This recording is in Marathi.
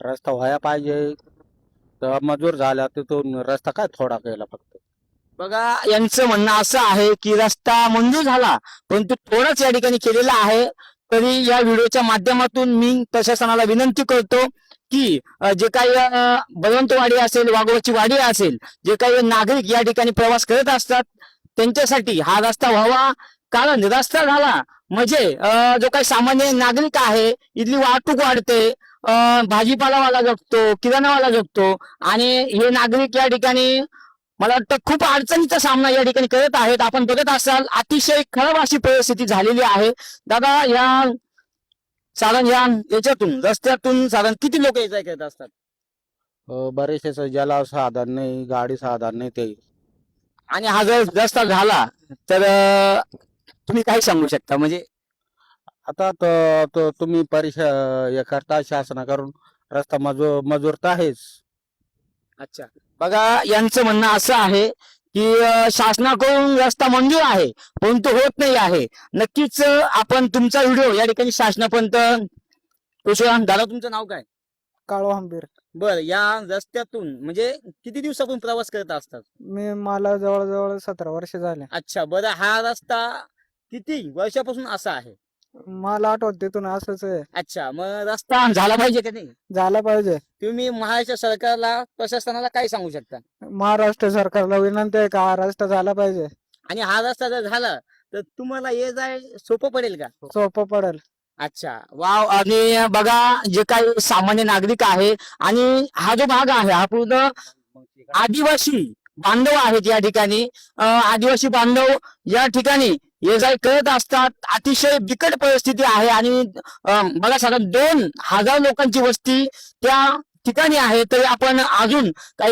रस्ता व्हायला पाहिजे. तर मजूर झाला तिथून रस्ता काय थोडा केला फक्त. बघा यांचं म्हणणं असं आहे की रस्ता मंजूर झाला परंतु थोडाच या ठिकाणी केलेला आहे. तरी या व्हिडिओच्या माध्यमातून मी प्रशासनाला विनंती करतो की जे काही बळवंतवाडी असेल, वाघोबाची वाडी असेल, जे काही नागरिक या ठिकाणी प्रवास करत असतात त्यांच्यासाठी हा रस्ता व्हावा. कारण रस्ता झाला म्हणजे जो काही सामान्य नागरिक आहे इथली वाहतूक वाढते, भाजीपालावाला जगतो, किराणावाला जगतो आणि हे नागरिक या ठिकाणी मला वाटतं खूप अडचणीचा सामना या ठिकाणी करत आहेत. आपण बघत असाल अतिशय खराब अशी परिस्थिती झालेली आहे. दादा या साधारण याच्यातून रस्त्यातून साधारण किती लोक ये जा करत असतात? बरेचसे ज्याला साधन नाही, गाडी साधन नाही ते. आणि हा जर रस्ता झाला तर तुम्ही काय सांगू शकता? म्हणजे आता तो तुम्ही हे करता शासनाकडून रस्ता मजूर तर आहेच. अच्छा, बघा यांचं म्हणणं असं आहे की शासनाकडून रस्ता मंजूर आहे परंतु होत नाही आहे. नक्कीच आपण तुमचा व्हिडिओ या ठिकाणी शासनापर्यंत पोहोचवा. दादा तुमचं नाव काय? काळो हंबीर. बर, या रस्त्यातून म्हणजे किती दिवसापासून प्रवास करत असतात? मला जवळजवळ 17 वर्ष झाले. अच्छा, बरं, हा रस्ता किती वर्षापासून असा आहे? मला आठवत तिथून असंच आहे. अच्छा, मग रस्ता झाला पाहिजे का नाही? झालं पाहिजे. तुम्ही महाराष्ट्र सरकारला, प्रशासनाला काय सांगू शकता? महाराष्ट्र सरकारला विनंती आहे का हा रस्ता झाला पाहिजे. आणि हा रस्ता जर झाला तर तुम्हाला ये जाय सोपं पडेल का? सोपं पडेल. अच्छा, वाव. आणि बघा जे काही सामान्य नागरिक आहे आणि हा जो भाग आहे हा पूर्ण आदिवासी बांधव आहेत या ठिकाणी. आदिवासी बांधव या ठिकाणी ये जाय करत असतात. अतिशय बिकट परिस्थिती आहे आणि बघा साधारण 2000 लोकांची वस्ती त्या ठिकाणी आहे. तरी आपण अजून काही